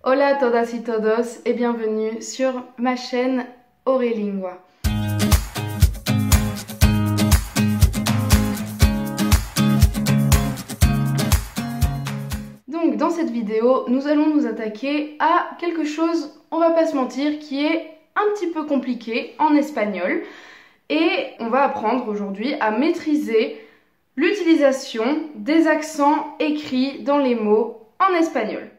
Hola a todas y todos et bienvenue sur ma chaîne Orelingua. Donc dans cette vidéo, nous allons nous attaquer à quelque chose, on va pas se mentir, qui est un petit peu compliqué en espagnol. Et on va apprendre aujourd'hui à maîtriser l'utilisation des accents écrits dans les mots en espagnol.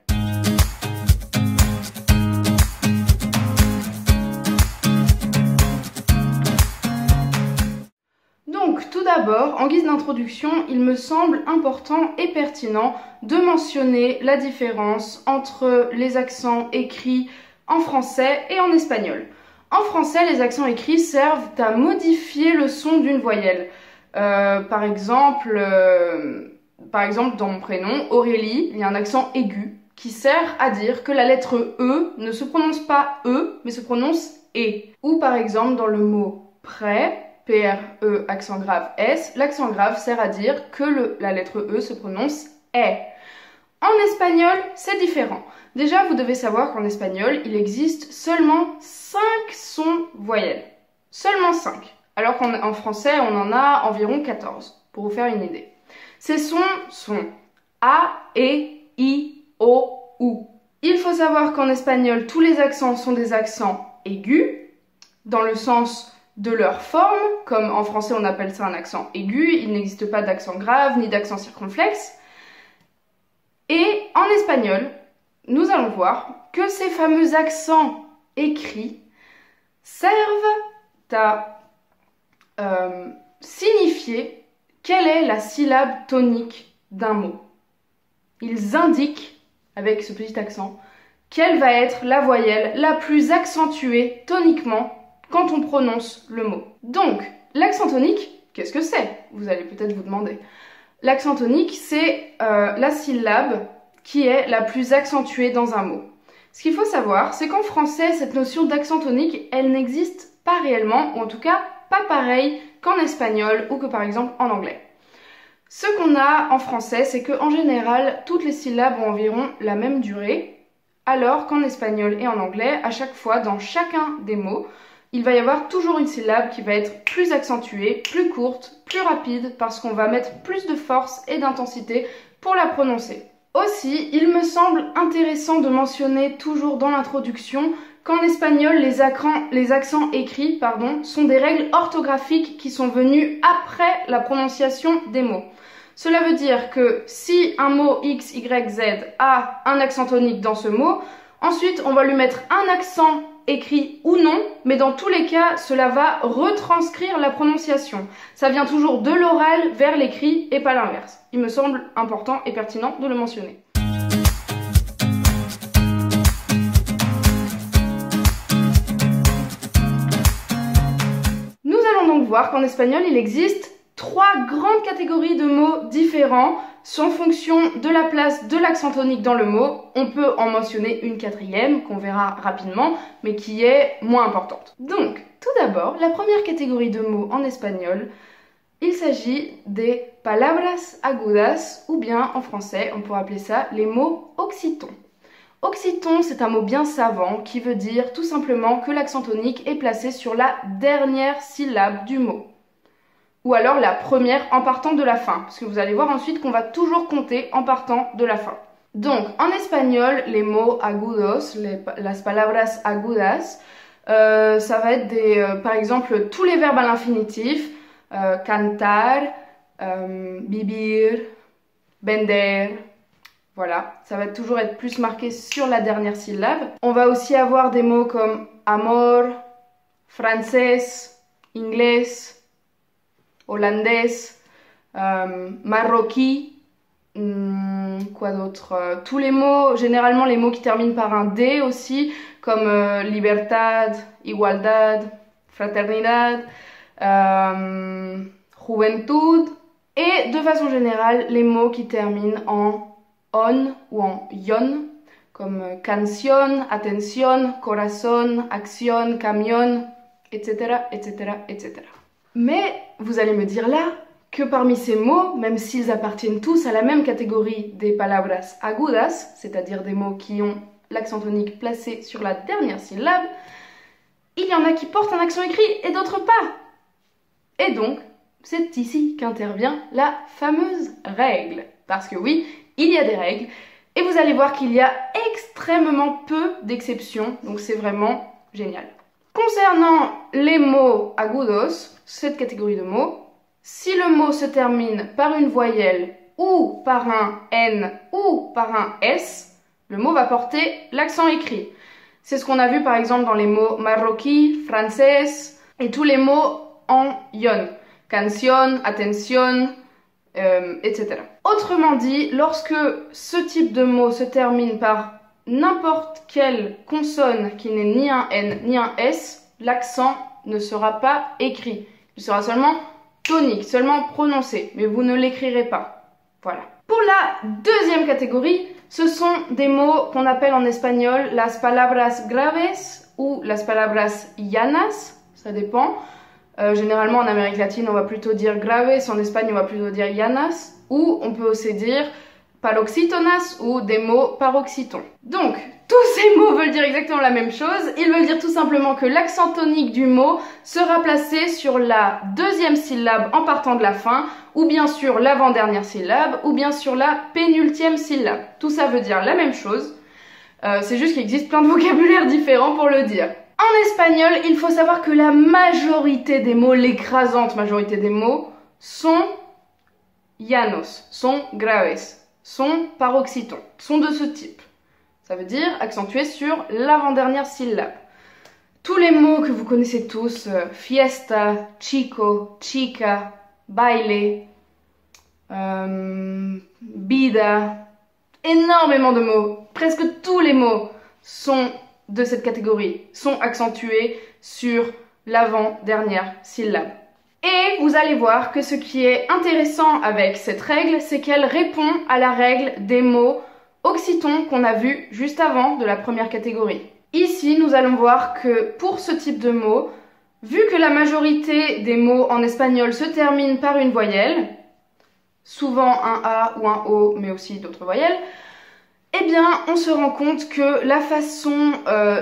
Donc tout d'abord, en guise d'introduction, il me semble important et pertinent de mentionner la différence entre les accents écrits en français et en espagnol. En français, les accents écrits servent à modifier le son d'une voyelle. Par exemple, dans mon prénom, Aurélie, il y a un accent aigu qui sert à dire que la lettre E ne se prononce pas E, mais se prononce E. Ou par exemple, dans le mot prêt, P-R-E, accent grave S, l'accent grave sert à dire que la lettre E se prononce E. En espagnol, c'est différent. Déjà, vous devez savoir qu'en espagnol, il existe seulement 5 sons voyelles. Seulement 5. Alors qu'en français, on en a environ 14, pour vous faire une idée. Ces sons sont A, E, I, O, U. Il faut savoir qu'en espagnol, tous les accents sont des accents aigus, dans le sens de leur forme. Comme en français, on appelle ça un accent aigu. Il n'existe pas d'accent grave, ni d'accent circonflexe. Et en espagnol, nous allons voir que ces fameux accents écrits servent à signifier quelle est la syllabe tonique d'un mot. Ils indiquent, avec ce petit accent, quelle va être la voyelle la plus accentuée toniquement quand on prononce le mot. Donc, l'accent tonique, qu'est-ce que c'est? Vous allez peut-être vous demander. L'accent tonique, c'est la syllabe qui est la plus accentuée dans un mot. Ce qu'il faut savoir, c'est qu'en français, cette notion d'accent tonique, elle n'existe pas réellement, ou en tout cas pas pareil qu'en espagnol ou que par exemple en anglais. Ce qu'on a en français, c'est qu'en général, toutes les syllabes ont environ la même durée, alors qu'en espagnol et en anglais, à chaque fois, dans chacun des mots, il va y avoir toujours une syllabe qui va être plus accentuée, plus courte, plus rapide, parce qu'on va mettre plus de force et d'intensité pour la prononcer. Aussi, il me semble intéressant de mentionner toujours dans l'introduction qu'en espagnol, les accents écrits sont des règles orthographiques qui sont venues après la prononciation des mots. Cela veut dire que si un mot X, Y, Z a un accent tonique dans ce mot, ensuite on va lui mettre un accent écrit ou non, mais dans tous les cas, cela va retranscrire la prononciation. Ça vient toujours de l'oral vers l'écrit et pas l'inverse. Il me semble important et pertinent de le mentionner. Nous allons donc voir qu'en espagnol, il existe 3 grandes catégories de mots différents en fonction de la place de l'accent tonique dans le mot. On peut en mentionner une 4e qu'on verra rapidement, mais qui est moins importante. Donc, tout d'abord, la première catégorie de mots en espagnol, il s'agit des palabras agudas, ou bien en français, on pourrait appeler ça les mots oxytons. Oxyton, c'est un mot bien savant qui veut dire tout simplement que l'accent tonique est placé sur la dernière syllabe du mot. Ou alors la première en partant de la fin, parce que vous allez voir ensuite qu'on va toujours compter en partant de la fin. Donc, en espagnol, les mots agudos, las palabras agudas, ça va être par exemple, tous les verbes à l'infinitif, cantar, vivir, vender, voilà, ça va toujours être plus marqué sur la dernière syllabe. On va aussi avoir des mots comme amor, français, anglais, hollandais, maroquí, quoi d'autre, tous les mots, généralement les mots qui terminent par un D aussi, comme libertad, igualdad, fraternidad, juventud, et de façon générale les mots qui terminent en on ou en yon, comme canción, atención, corazón, acción, camión, etc., etc., etc. Mais vous allez me dire là que parmi ces mots, même s'ils appartiennent tous à la même catégorie des palabras agudas, c'est-à-dire des mots qui ont l'accent tonique placé sur la dernière syllabe, il y en a qui portent un accent écrit et d'autres pas. Et donc, c'est ici qu'intervient la fameuse règle. Parce que oui, il y a des règles, et vous allez voir qu'il y a extrêmement peu d'exceptions, donc c'est vraiment génial. Concernant les mots agudos, cette catégorie de mots, si le mot se termine par une voyelle ou par un N ou par un S, le mot va porter l'accent écrit. C'est ce qu'on a vu par exemple dans les mots marroquí, français et tous les mots en ion. Canción, atención, etc. Autrement dit, lorsque ce type de mot se termine par n'importe quelle consonne qui n'est ni un N ni un S, l'accent ne sera pas écrit. Il sera seulement tonique, seulement prononcé, mais vous ne l'écrirez pas. Voilà. Pour la deuxième catégorie, ce sont des mots qu'on appelle en espagnol las palabras graves ou las palabras llanas, ça dépend. Généralement en Amérique latine on va plutôt dire graves, en Espagne on va plutôt dire llanas, ou on peut aussi dire paroxítonas ou des mots paroxytons. Donc, tous ces mots veulent dire exactement la même chose. Ils veulent dire tout simplement que l'accent tonique du mot sera placé sur la deuxième syllabe en partant de la fin, ou bien sur l'avant-dernière syllabe, ou bien sur la pénultième syllabe. Tout ça veut dire la même chose. C'est juste qu'il existe plein de vocabulaires différents pour le dire. En espagnol, il faut savoir que la majorité des mots, l'écrasante majorité des mots, sont llanos, sont graves, sont paroxytons, sont de ce type. Ça veut dire accentué sur l'avant-dernière syllabe. Tous les mots que vous connaissez tous, fiesta, chico, chica, baile, vida, énormément de mots, presque tous les mots sont de cette catégorie, sont accentués sur l'avant-dernière syllabe. Et vous allez voir que ce qui est intéressant avec cette règle, c'est qu'elle répond à la règle des mots occitons qu'on a vu juste avant de la première catégorie. Ici, nous allons voir que pour ce type de mots, vu que la majorité des mots en espagnol se terminent par une voyelle, souvent un A ou un O, mais aussi d'autres voyelles, eh bien, on se rend compte que la façon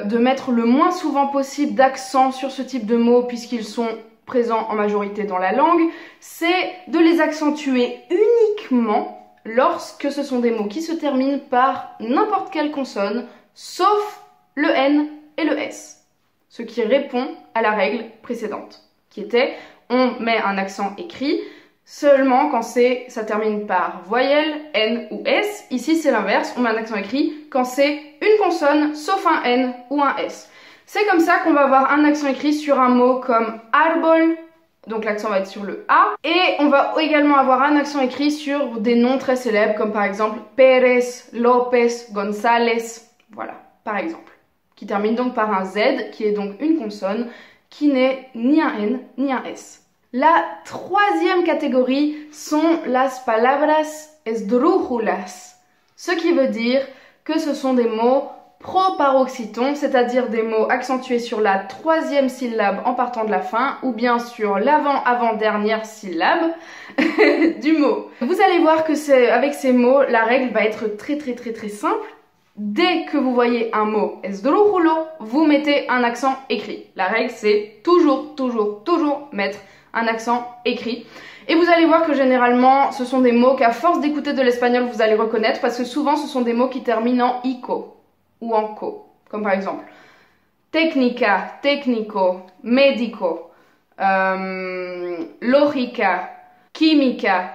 de mettre le moins souvent possible d'accent sur ce type de mots, puisqu'ils sont présents en majorité dans la langue, c'est de les accentuer uniquement lorsque ce sont des mots qui se terminent par n'importe quelle consonne, sauf le N et le S. Ce qui répond à la règle précédente, qui était on met un accent écrit seulement quand ça termine par voyelle, N ou S. Ici, c'est l'inverse, on met un accent écrit quand c'est une consonne, sauf un N ou un S. C'est comme ça qu'on va avoir un accent écrit sur un mot comme árbol, donc l'accent va être sur le A. Et on va également avoir un accent écrit sur des noms très célèbres, comme par exemple Pérez, López, González, voilà, par exemple. Qui termine donc par un Z, qui est donc une consonne, qui n'est ni un N ni un S. La troisième catégorie sont las palabras esdrújulas, ce qui veut dire que ce sont des mots proparoxytons, c'est-à-dire des mots accentués sur la troisième syllabe en partant de la fin, ou bien sur l'avant-avant-dernière syllabe du mot. Vous allez voir que avec ces mots, la règle va être très simple. Dès que vous voyez un mot esdrújulo, vous mettez un accent écrit. La règle, c'est toujours mettre un accent écrit. Et vous allez voir que généralement, ce sont des mots qu'à force d'écouter de l'espagnol, vous allez reconnaître, parce que souvent, ce sont des mots qui terminent en ico ou en co. Comme par exemple, técnica, técnico, médico, lógica, química,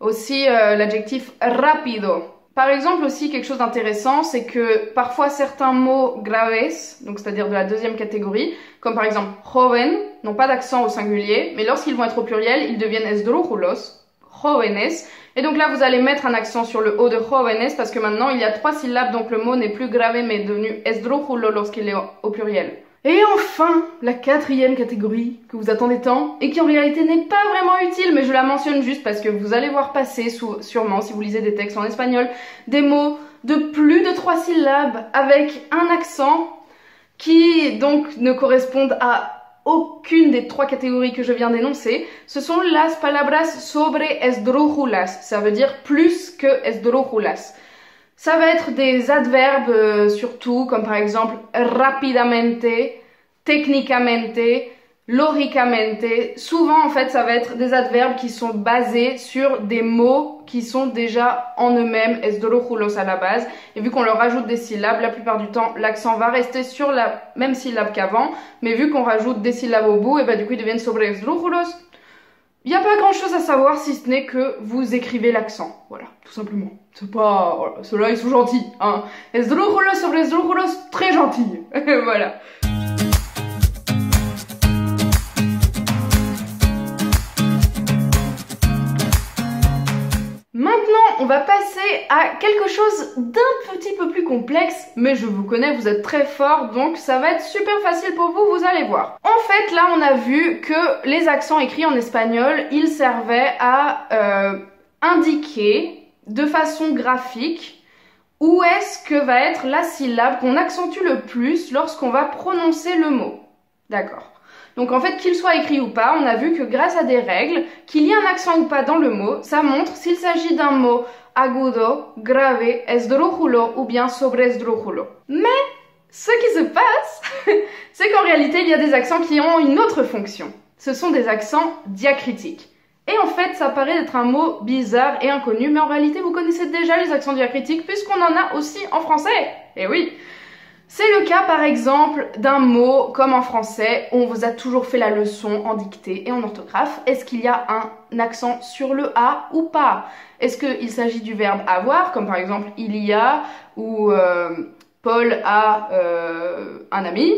aussi l'adjectif rápido. Par exemple aussi, quelque chose d'intéressant, c'est que parfois certains mots graves, donc c'est-à-dire de la deuxième catégorie, comme par exemple joven, n'ont pas d'accent au singulier, mais lorsqu'ils vont être au pluriel, ils deviennent esdrújulos, jóvenes, et donc là vous allez mettre un accent sur le O de jóvenes, parce que maintenant il y a 3 syllabes, donc le mot n'est plus grave, mais est devenu esdrújulo lorsqu'il est au pluriel. Et enfin, la quatrième catégorie que vous attendez tant, et qui en réalité n'est pas vraiment utile, mais je la mentionne juste parce que vous allez voir passer sûrement, si vous lisez des textes en espagnol, des mots de plus de 3 syllabes avec un accent qui donc ne correspondent à aucune des 3 catégories que je viens d'énoncer. Ce sont las palabras sobre esdrújulas, ça veut dire plus que esdrújulas. Ça va être des adverbes surtout, comme par exemple rapidamente, técnicamente, lógicamente. Souvent, en fait, ça va être des adverbes qui sont basés sur des mots qui sont déjà en eux-mêmes esdrújulos à la base. Et vu qu'on leur rajoute des syllabes, la plupart du temps, l'accent va rester sur la même syllabe qu'avant. Mais vu qu'on rajoute des syllabes au bout, et bah du coup, ils deviennent sobre esdrújulos. Il n'y a pas grand chose à savoir si ce n'est que vous écrivez l'accent. Voilà, tout simplement. C'est pas... Voilà, ceux-là, ils sont gentils, hein. Esdrújulos sobre esdrújulos, très gentils. Voilà. Maintenant, on va passer à quelque chose d'un petit peu plus complexe, mais je vous connais, vous êtes très forts, donc ça va être super facile pour vous, vous allez voir. En fait, là, on a vu que les accents écrits en espagnol, ils servaient à indiquer de façon graphique où est-ce que va être la syllabe qu'on accentue le plus lorsqu'on va prononcer le mot. D'accord. Donc en fait, qu'il soit écrit ou pas, on a vu que grâce à des règles, qu'il y ait un accent ou pas dans le mot, ça montre s'il s'agit d'un mot agudo, grave, esdrújulo ou bien sobre esdrújulo. Mais ce qui se passe, c'est qu'en réalité, il y a des accents qui ont une autre fonction. Ce sont des accents diacritiques. Et en fait, ça paraît être un mot bizarre et inconnu, mais en réalité, vous connaissez déjà les accents diacritiques puisqu'on en a aussi en français. Eh oui! C'est le cas par exemple d'un mot comme en français, on vous a toujours fait la leçon en dictée et en orthographe. Est-ce qu'il y a un accent sur le A ou pas? Est-ce qu'il s'agit du verbe avoir, comme par exemple il y a ou Paul a un ami?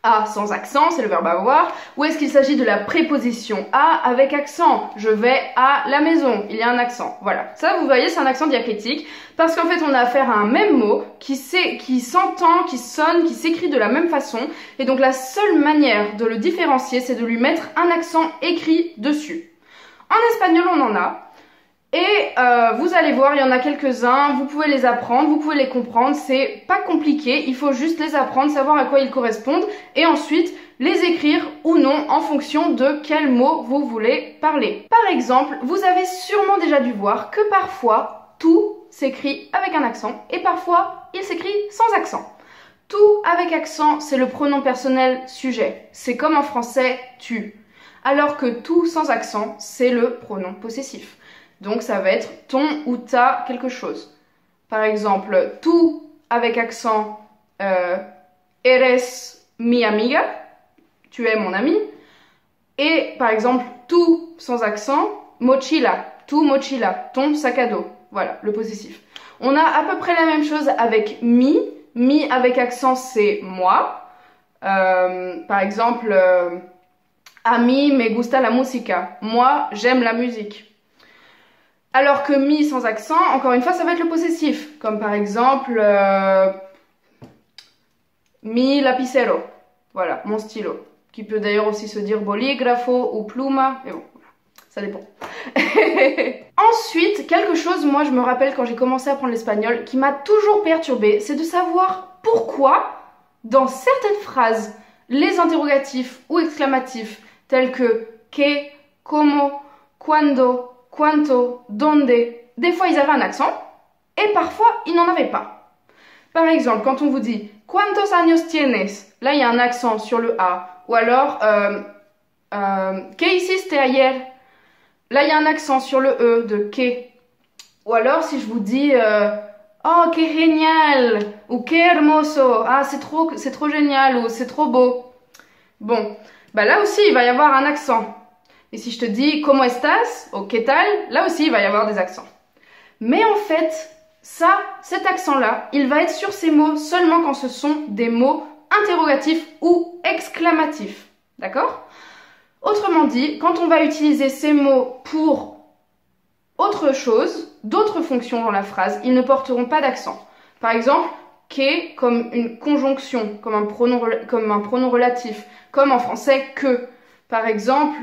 A sans accent, c'est le verbe avoir. Ou est-ce qu'il s'agit de la préposition à avec accent? Je vais à la maison, il y a un accent. Voilà, ça vous voyez, c'est un accent diacritique parce qu'en fait on a affaire à un même mot qui s'entend, qui sonne, qui s'écrit de la même façon. Et donc la seule manière de le différencier, c'est de lui mettre un accent écrit dessus. En espagnol, on en a. Et vous allez voir, il y en a quelques-uns, vous pouvez les apprendre, vous pouvez les comprendre, c'est pas compliqué, il faut juste les apprendre, savoir à quoi ils correspondent et ensuite les écrire ou non en fonction de quel mot vous voulez parler. Par exemple, vous avez sûrement déjà dû voir que parfois tout s'écrit avec un accent et parfois il s'écrit sans accent. Tout avec accent, c'est le pronom personnel sujet, c'est comme en français tu, alors que tout sans accent, c'est le pronom possessif. Donc ça va être ton ou ta quelque chose. Par exemple, tú avec accent eres mi amiga, tu es mon ami. Et par exemple, tú sans accent, mochila, tu mochila, ton sac à dos. Voilà, le possessif. On a à peu près la même chose avec mi. Mi avec accent, c'est moi. Par exemple, a mí me gusta la música. Moi, j'aime la musique. Alors que mi sans accent, encore une fois, ça va être le possessif. Comme par exemple, mi lapicero. Voilà, mon stylo. Qui peut d'ailleurs aussi se dire bolígrafo ou pluma. Mais bon, ça dépend. Ensuite, quelque chose, moi je me rappelle quand j'ai commencé à apprendre l'espagnol, qui m'a toujours perturbée, c'est de savoir pourquoi, dans certaines phrases, les interrogatifs ou exclamatifs, tels que que, como, cuando, cuánto, donde, des fois ils avaient un accent et parfois ils n'en avaient pas. Par exemple, quand on vous dit ¿Cuántos años tienes? Là il y a un accent sur le A. Ou alors ¿Qué hiciste ayer? Là il y a un accent sur le E de que. Ou alors si je vous dis Oh, que génial! Ou que hermoso! Ah, c'est trop génial! Ou c'est trop beau! Bon, bah là aussi il va y avoir un accent. Et si je te dis ¿Cómo estás? Ou ¿Qué tal? Là aussi, il va y avoir des accents. Mais en fait, cet accent-là, il va être sur ces mots seulement quand ce sont des mots interrogatifs ou exclamatifs. D'accord? Autrement dit, quand on va utiliser ces mots pour autre chose, d'autres fonctions dans la phrase, ils ne porteront pas d'accent. Par exemple, que comme une conjonction, comme un pronom relatif, comme en français que. Par exemple,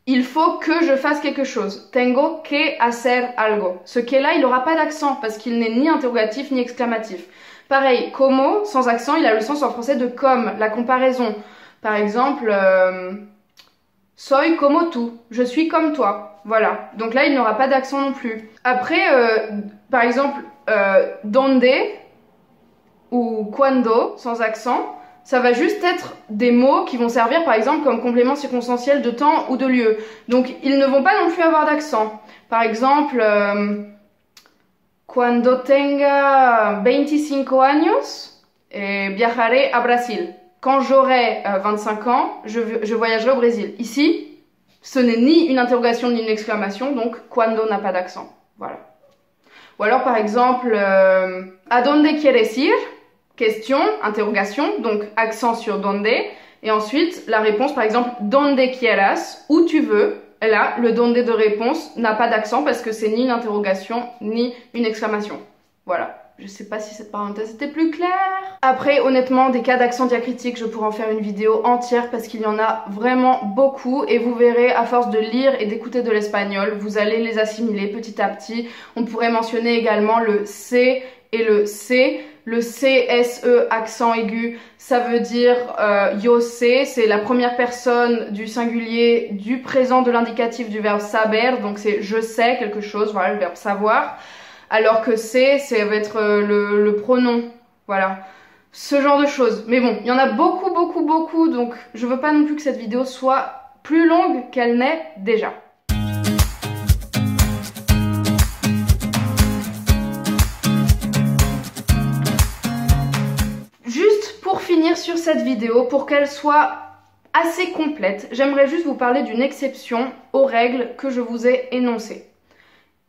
il faut que je fasse quelque chose. Tengo que hacer algo. Ce que là, il n'aura pas d'accent parce qu'il n'est ni interrogatif ni exclamatif. Pareil, como, sans accent, il a le sens en français de comme, la comparaison. Par exemple, Soy como tú, je suis comme toi. Voilà, donc là il n'aura pas d'accent non plus. Après, par exemple, donde ou cuando, sans accent, ça va juste être des mots qui vont servir par exemple comme complément circonstanciel de temps ou de lieu. Donc ils ne vont pas non plus avoir d'accent. Par exemple, cuando tenga 25 años, viajaré a Brasil. Quand j'aurai 25 ans, je voyagerai au Brésil. Ici, ce n'est ni une interrogation ni une exclamation, donc cuando n'a pas d'accent. Voilà. Ou alors par exemple, ¿a dónde quieres ir? Question, interrogation, donc accent sur donde. Et ensuite, la réponse, par exemple, donde quieras, où tu veux. Et là, le donde de réponse n'a pas d'accent parce que c'est ni une interrogation, ni une exclamation. Voilà. Je sais pas si cette parenthèse était plus claire. Après, honnêtement, des cas d'accent diacritique, je pourrais en faire une vidéo entière parce qu'il y en a vraiment beaucoup et vous verrez, à force de lire et d'écouter de l'espagnol, vous allez les assimiler petit à petit. On pourrait mentionner également le C et le C. Le CSE, accent aigu, ça veut dire yo sé, c'est la première personne du singulier du présent de l'indicatif du verbe saber, donc c'est je sais quelque chose, voilà le verbe savoir. Alors que ça va être le pronom, voilà, ce genre de choses. Mais bon, il y en a beaucoup, donc je veux pas non plus que cette vidéo soit plus longue qu'elle n'est déjà. Juste pour finir sur cette vidéo, pour qu'elle soit assez complète, j'aimerais juste vous parler d'une exception aux règles que je vous ai énoncées.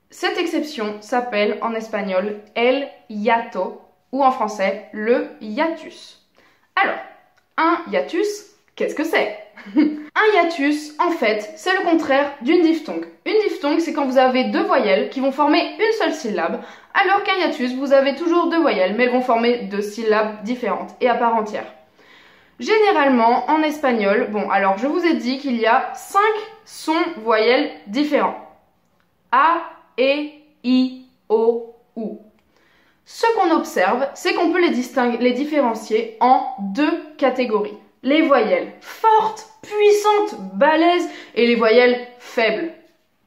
Cette exception s'appelle en espagnol el hiato ou en français le hiatus. Alors, un hiatus, qu'est-ce que c'est? Un hiatus, en fait, c'est le contraire d'une diphtongue. Une diphtongue, c'est quand vous avez deux voyelles qui vont former une seule syllabe, alors qu'un hiatus, vous avez toujours deux voyelles, mais elles vont former deux syllabes différentes et à part entière. Généralement, en espagnol, bon, alors je vous ai dit qu'il y a 5 sons voyelles différents. A, E, I, O, U. Ce qu'on observe, c'est qu'on peut les différencier en deux catégories. Les voyelles fortes, puissantes, balèzes et les voyelles faibles.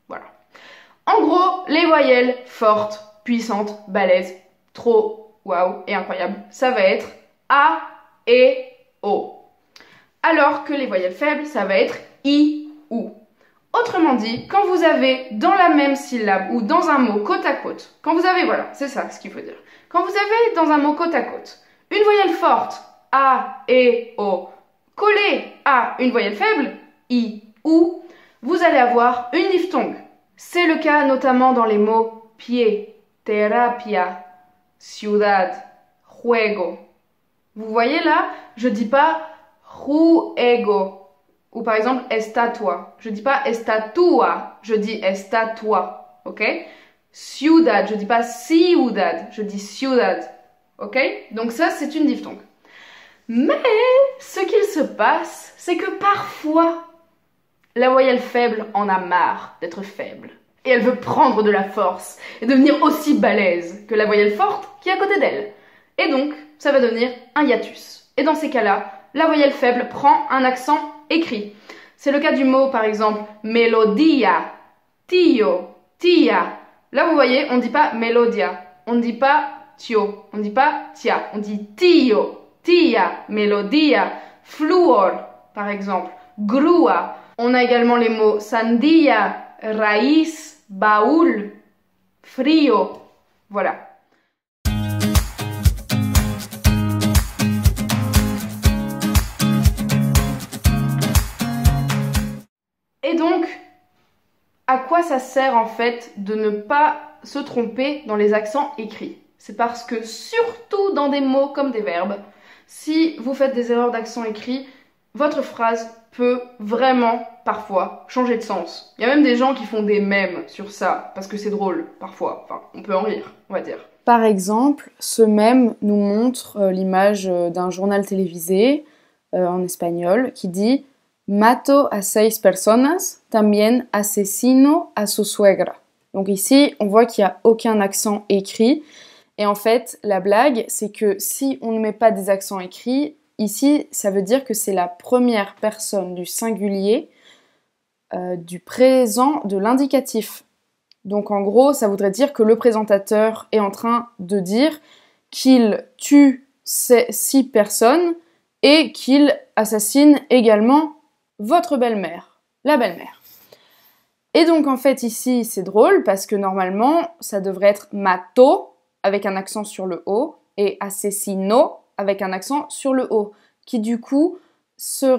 Voilà. En gros, les voyelles fortes, puissantes, balèzes, trop waouh et incroyable, ça va être A, E, O. Alors que les voyelles faibles, ça va être I, U. Autrement dit, quand vous avez dans la même syllabe ou dans un mot côte à côte, quand vous avez, voilà, c'est ça ce qu'il faut dire. Quand vous avez dans un mot côte à côte, une voyelle forte, A, E, O, collée à une voyelle faible, I, U, vous allez avoir une diphtongue. C'est le cas notamment dans les mots pie, terapia, ciudad, juego. Vous voyez là, je dis pas juego. Ou par exemple, estatua. Je dis pas estatua, je dis estatua. Ok? Ciudad, je dis pas ciudad, je dis ciudad. Ok? Donc ça, c'est une diphtongue. Mais ce qu'il se passe, c'est que parfois, la voyelle faible en a marre d'être faible. Et elle veut prendre de la force et devenir aussi balèze que la voyelle forte qui est à côté d'elle. Et donc, ça va devenir un hiatus. Et dans ces cas-là, la voyelle faible prend un accent écrit. C'est le cas du mot, par exemple, melodia, tio, tia. Là, vous voyez, on ne dit pas melodia, on ne dit pas tio, on ne dit pas tia, on dit tio, tia, melodia, fluor, par exemple, grua. On a également les mots sandia, raíz, baúl, frío. Voilà. Et donc, à quoi ça sert en fait de ne pas se tromper dans les accents écrits? C'est parce que surtout dans des mots comme des verbes, si vous faites des erreurs d'accent écrit, votre phrase peut vraiment parfois changer de sens. Il y a même des gens qui font des mèmes sur ça, parce que c'est drôle parfois, enfin on peut en rire, on va dire. Par exemple, ce mème nous montre l'image d'un journal télévisé en espagnol qui dit Mato a 6 personas, también asesino a su suegra. Donc ici, on voit qu'il n'y a aucun accent écrit. Et en fait, la blague, c'est que si on ne met pas des accents écrits, ici, ça veut dire que c'est la première personne du singulier du présent de l'indicatif. Donc en gros, ça voudrait dire que le présentateur est en train de dire qu'il tue 6 personnes et qu'il assassine également votre belle-mère, la belle-mère. Et donc en fait ici c'est drôle parce que normalement ça devrait être mato avec un accent sur le O et asesino avec un accent sur le O, qui du coup sont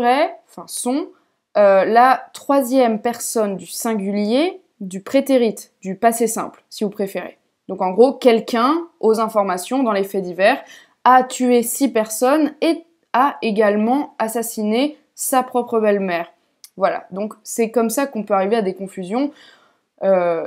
la 3e personne du singulier du prétérit, du passé simple, si vous préférez. Donc en gros, quelqu'un, aux informations, dans les faits divers, a tué 6 personnes et a également assassiné sa propre belle-mère. Voilà, donc c'est comme ça qu'on peut arriver à des confusions,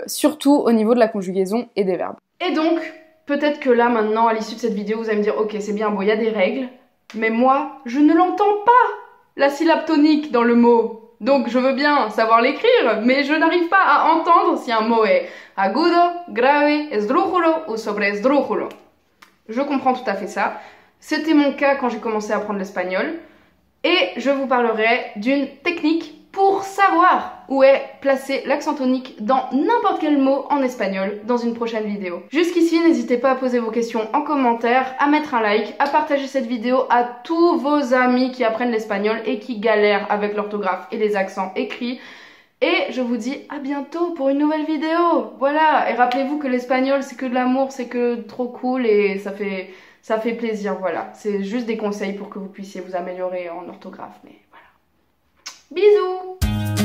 surtout au niveau de la conjugaison et des verbes. Et donc, peut-être que là, maintenant, à l'issue de cette vidéo, vous allez me dire « Ok, c'est bien beau, il y a des règles, mais moi, je ne l'entends pas, la syllabe tonique dans le mot. Donc je veux bien savoir l'écrire, mais je n'arrive pas à entendre si un mot est agudo, grave, esdrújulo ou sobreesdrújulo. » Je comprends tout à fait ça. C'était mon cas quand j'ai commencé à apprendre l'espagnol. Et je vous parlerai d'une technique pour savoir où est placé l'accent tonique dans n'importe quel mot en espagnol dans une prochaine vidéo. Jusqu'ici, n'hésitez pas à poser vos questions en commentaire, à mettre un like, à partager cette vidéo à tous vos amis qui apprennent l'espagnol et qui galèrent avec l'orthographe et les accents écrits. Et je vous dis à bientôt pour une nouvelle vidéo. Voilà, et rappelez-vous que l'espagnol c'est que de l'amour, c'est que trop cool et ça fait plaisir, voilà. C'est juste des conseils pour que vous puissiez vous améliorer en orthographe, mais voilà. Bisous!